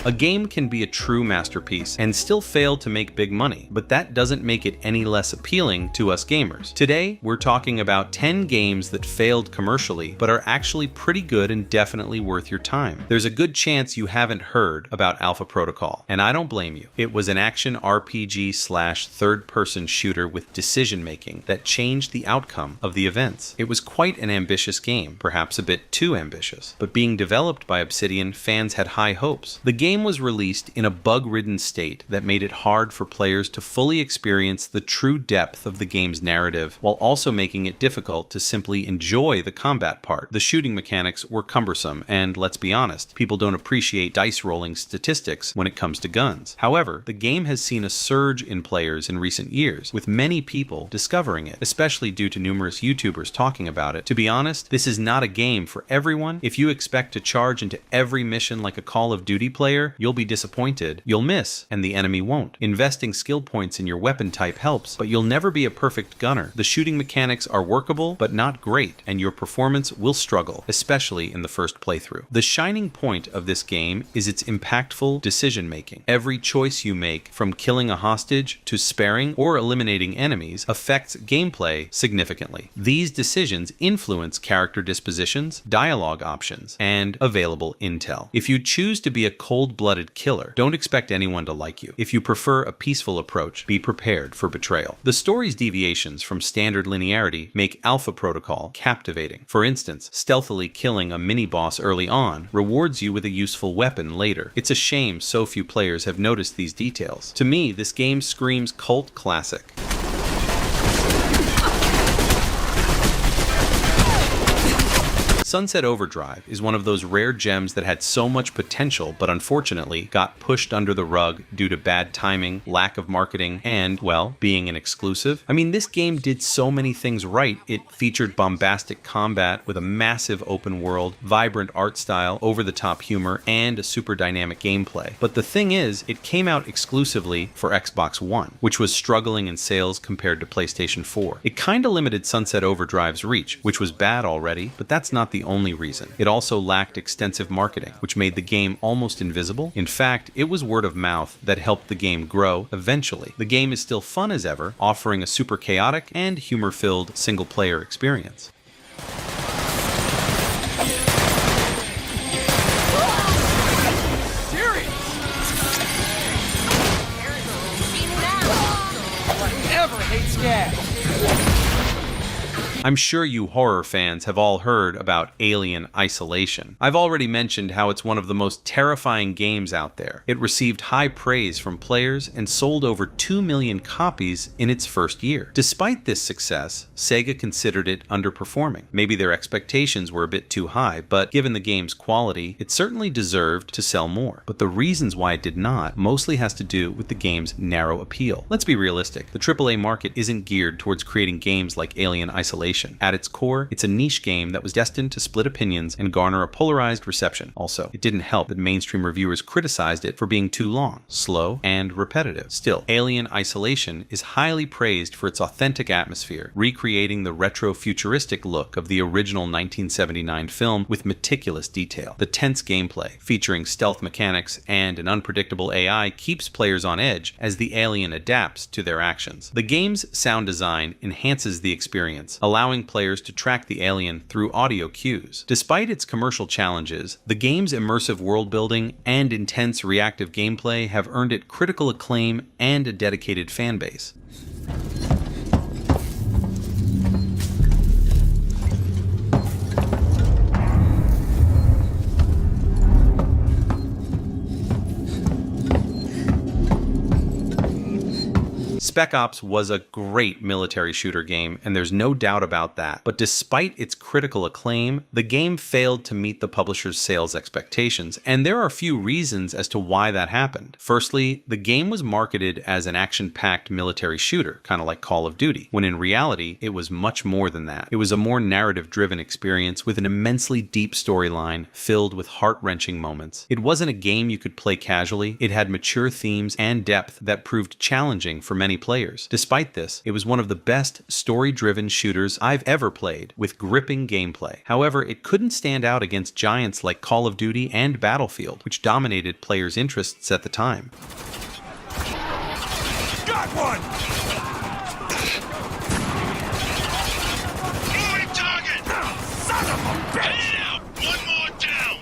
A game can be a true masterpiece and still fail to make big money, but that doesn't make it any less appealing to us gamers. Today, we're talking about 10 games that failed commercially, but are actually pretty good and definitely worth your time. There's a good chance you haven't heard about Alpha Protocol, and I don't blame you. It was an action RPG / third-person shooter with decision-making that changed the outcome of the events. It was quite an ambitious game, perhaps a bit too ambitious, but being developed by Obsidian, fans had high hopes. The game was released in a bug-ridden state that made it hard for players to fully experience the true depth of the game's narrative, while also making it difficult to simply enjoy the combat part. The shooting mechanics were cumbersome, and let's be honest, people don't appreciate dice rolling statistics when it comes to guns. However, the game has seen a surge in players in recent years, with many people discovering it, especially due to numerous YouTubers talking about it. To be honest, this is not a game for everyone. If you expect to charge into every mission like a Call of Duty player, you'll be disappointed. You'll miss, and the enemy won't. Investing skill points in your weapon type helps, but you'll never be a perfect gunner. The shooting mechanics are workable, but not great, and your performance will struggle, especially in the first playthrough. The shining point of this game is its impactful decision-making. Every choice you make, from killing a hostage to sparing or eliminating enemies, affects gameplay significantly. These decisions influence character dispositions, dialogue options, and available intel. If you choose to be a cold-blooded killer, don't expect anyone to like you. If you prefer a peaceful approach, be prepared for betrayal. The story's deviations from standard linearity make Alpha Protocol captivating. For instance, stealthily killing a mini-boss early on rewards you with a useful weapon later. It's a shame so few players have noticed these details. To me, this game screams cult classic. Sunset Overdrive is one of those rare gems that had so much potential but unfortunately got pushed under the rug due to bad timing, lack of marketing, and, well, being an exclusive. I mean, this game did so many things right. It featured bombastic combat with a massive open world, vibrant art style, over-the-top humor, and a super dynamic gameplay. But the thing is, it came out exclusively for Xbox One, which was struggling in sales compared to PlayStation 4. It kinda limited Sunset Overdrive's reach, which was bad already, but that's not the only reason. It also lacked extensive marketing, which made the game almost invisible. In fact, it was word of mouth that helped the game grow eventually. The game is still fun as ever, offering a super chaotic and humor-filled single-player experience. I'm sure you horror fans have all heard about Alien Isolation. I've already mentioned how it's one of the most terrifying games out there. It received high praise from players and sold over 2 million copies in its first year. Despite this success, Sega considered it underperforming. Maybe their expectations were a bit too high, but given the game's quality, it certainly deserved to sell more. But the reasons why it did not mostly has to do with the game's narrow appeal. Let's be realistic. The AAA market isn't geared towards creating games like Alien Isolation. At its core, it's a niche game that was destined to split opinions and garner a polarized reception. Also, it didn't help that mainstream reviewers criticized it for being too long, slow, and repetitive. Still, Alien Isolation is highly praised for its authentic atmosphere, recreating the retro-futuristic look of the original 1979 film with meticulous detail. The tense gameplay, featuring stealth mechanics and an unpredictable AI, keeps players on edge as the alien adapts to their actions. The game's sound design enhances the experience, allowing players to track the alien through audio cues. Despite its commercial challenges, the game's immersive world building and intense reactive gameplay have earned it critical acclaim and a dedicated fanbase. Spec Ops was a great military shooter game, and there's no doubt about that. But despite its critical acclaim, the game failed to meet the publisher's sales expectations, and there are a few reasons as to why that happened. Firstly, the game was marketed as an action-packed military shooter, kind of like Call of Duty, when in reality, it was much more than that. It was a more narrative-driven experience with an immensely deep storyline filled with heart-wrenching moments. It wasn't a game you could play casually. It had mature themes and depth that proved challenging for many many players. Despite this, it was one of the best story-driven shooters I've ever played, with gripping gameplay. However, it couldn't stand out against giants like Call of Duty and Battlefield, which dominated players' interests at the time. Got one! Moving target! Son of a bitch! Out! One more down!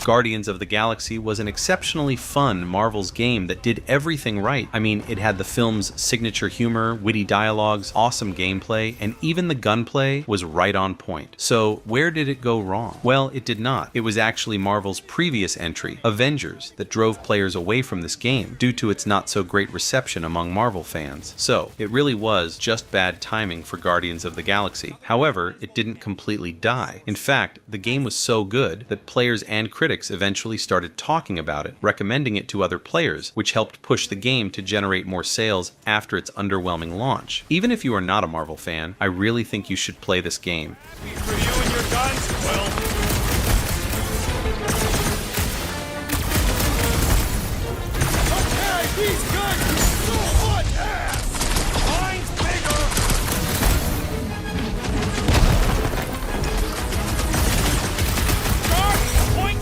Guardians of the Galaxy was an exceptionally fun Marvel's game that did everything right. I mean, it had the film's signature humor, witty dialogues, awesome gameplay, and even the gunplay was right on point. So where did it go wrong? Well, it did not. It was actually Marvel's previous entry, Avengers, that drove players away from this game due to its not so great reception among Marvel fans. So it really was just bad timing for Guardians of the Galaxy. However, it didn't completely die. In fact, the game was so good that players and critics eventually started talking about it, recommending it to other players, which helped push the game to generate more sales after its underwhelming launch. Even if you are not a Marvel fan, I really think you should play this game. For you and your guns, well. Okay, these guns so much ass! Mine's bigger!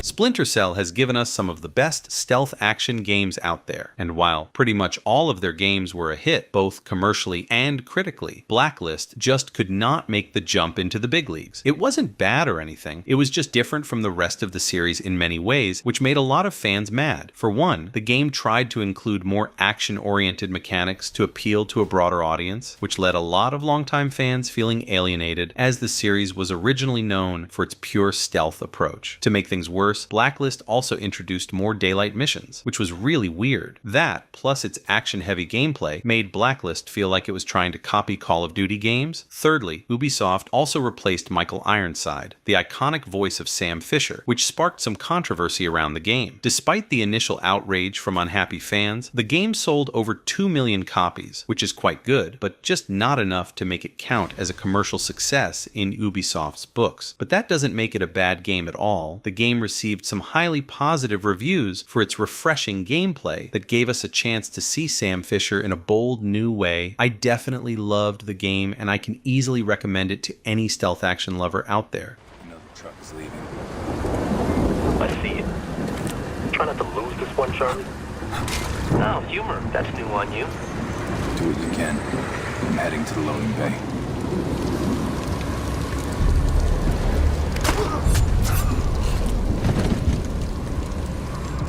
Splinter Cell has given us some of the best stealth action games out there, and while pretty much all of their games were a hit, both commercially and critically, Blacklist just could not make the jump into the big leagues. It wasn't bad or anything, it was just different from the rest of the series in many ways, which made a lot of fans mad. For one, the game tried to include more action-oriented mechanics to appeal to a broader audience, which led a lot of longtime fans feeling alienated, as the series was originally known for its pure stealth approach. To make things worse, Blacklist also introduced more daylight missions, which was really weird. That, plus its action-heavy gameplay, made Blacklist feel like it was trying to copy Call of Duty games. Thirdly, Ubisoft also replaced Michael Ironside, the iconic voice of Sam Fisher, which sparked some controversy around the game. Despite the initial outrage from unhappy fans, the game sold over 2 million copies, which is quite good, but just not enough to make it count as a commercial success in Ubisoft's books. But that doesn't make it a bad game at all. The game received some highly positive reviews for its refreshing gameplay that gave us a chance to see Sam Fisher in a bold new way. I definitely loved the game, and I can easily recommend it to any stealth action lover out there. Another truck is leaving. I see it. Try not to lose this one, Charlie. Oh, humor. That's new on you. Do what you can. I'm heading to the loading bay.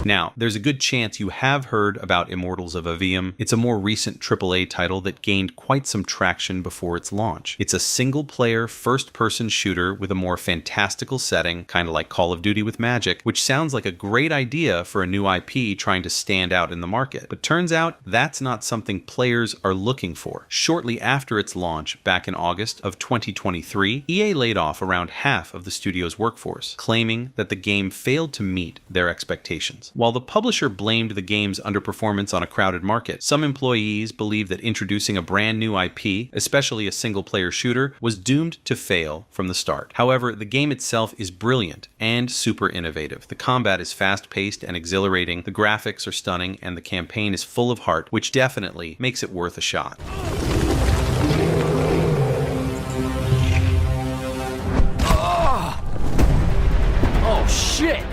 Now, there's a good chance you have heard about Immortals of Aveum. It's a more recent AAA title that gained quite some traction before its launch. It's a single-player, first-person shooter with a more fantastical setting, kind of like Call of Duty with magic, which sounds like a great idea for a new IP trying to stand out in the market. But turns out, that's not something players are looking for. Shortly after its launch, back in August of 2023, EA laid off around half of the studio's workforce, claiming that the game failed to meet their expectations. While the publisher blamed the game's underperformance on a crowded market, some employees believe that introducing a brand new IP, especially a single-player shooter, was doomed to fail from the start. However, the game itself is brilliant and super innovative. The combat is fast-paced and exhilarating, the graphics are stunning, and the campaign is full of heart, which definitely makes it worth a shot. Oh shit!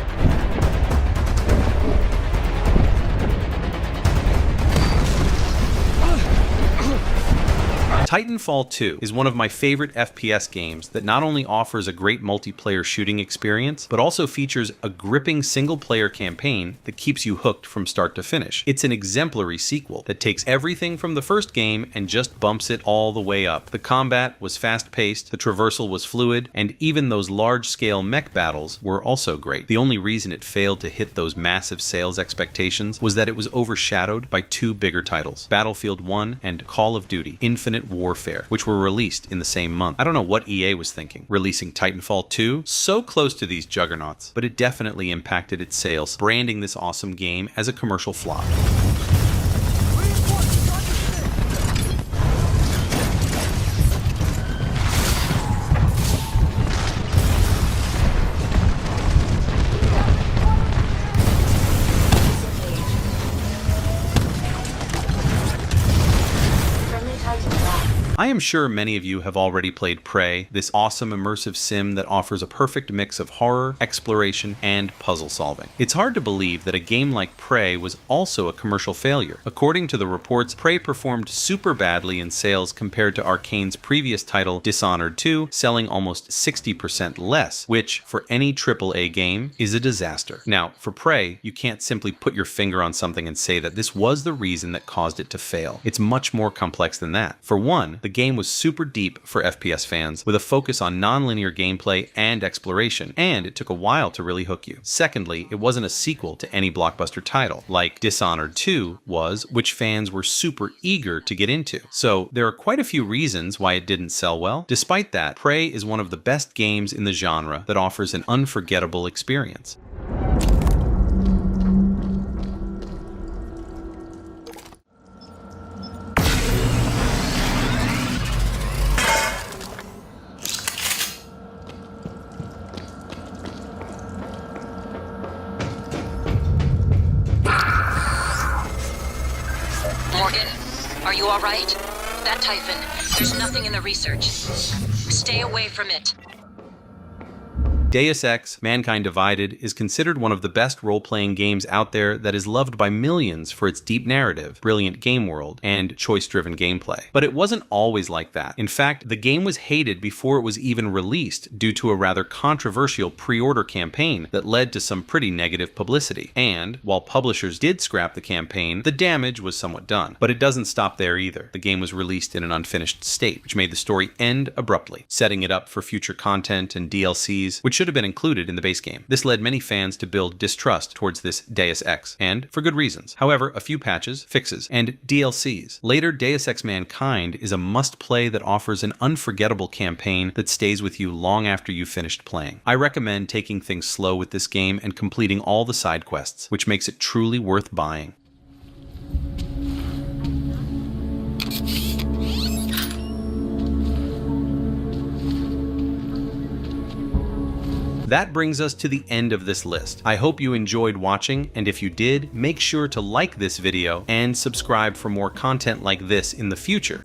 Titanfall 2 is one of my favorite FPS games that not only offers a great multiplayer shooting experience, but also features a gripping single-player campaign that keeps you hooked from start to finish. It's an exemplary sequel that takes everything from the first game and just bumps it all the way up. The combat was fast-paced, the traversal was fluid, and even those large-scale mech battles were also great. The only reason it failed to hit those massive sales expectations was that it was overshadowed by two bigger titles, Battlefield 1 and Call of Duty: Infinite Warfare, which were released in the same month. I don't know what EA was thinking, releasing Titanfall 2 so close to these juggernauts, but it definitely impacted its sales, branding this awesome game as a commercial flop. I am sure many of you have already played Prey, this awesome immersive sim that offers a perfect mix of horror, exploration, and puzzle solving. It's hard to believe that a game like Prey was also a commercial failure. According to the reports, Prey performed super badly in sales compared to Arcane's previous title, Dishonored 2, selling almost 60% less, which, for any AAA game, is a disaster. Now, for Prey, you can't simply put your finger on something and say that this was the reason that caused it to fail. It's much more complex than that. For one, the game was super deep for FPS fans, with a focus on non-linear gameplay and exploration, and it took a while to really hook you. Secondly, it wasn't a sequel to any blockbuster title, like Dishonored 2 was, which fans were super eager to get into. So there are quite a few reasons why it didn't sell well. Despite that, Prey is one of the best games in the genre that offers an unforgettable experience. Morgan, are you all right? That Typhon, there's nothing in the research. Stay away from it. Deus Ex: Mankind Divided is considered one of the best role-playing games out there that is loved by millions for its deep narrative, brilliant game world, and choice-driven gameplay. But it wasn't always like that. In fact, the game was hated before it was even released due to a rather controversial pre-order campaign that led to some pretty negative publicity. And, while publishers did scrap the campaign, the damage was somewhat done. But it doesn't stop there either. The game was released in an unfinished state, which made the story end abruptly, setting it up for future content and DLCs, which should have been included in the base game. This led many fans to build distrust towards this Deus Ex, and for good reasons. However, a few patches, fixes, and DLCs. Later, Deus Ex Mankind is a must-play that offers an unforgettable campaign that stays with you long after you've finished playing. I recommend taking things slow with this game and completing all the side quests, which makes it truly worth buying. That brings us to the end of this list. I hope you enjoyed watching, and if you did, make sure to like this video and subscribe for more content like this in the future.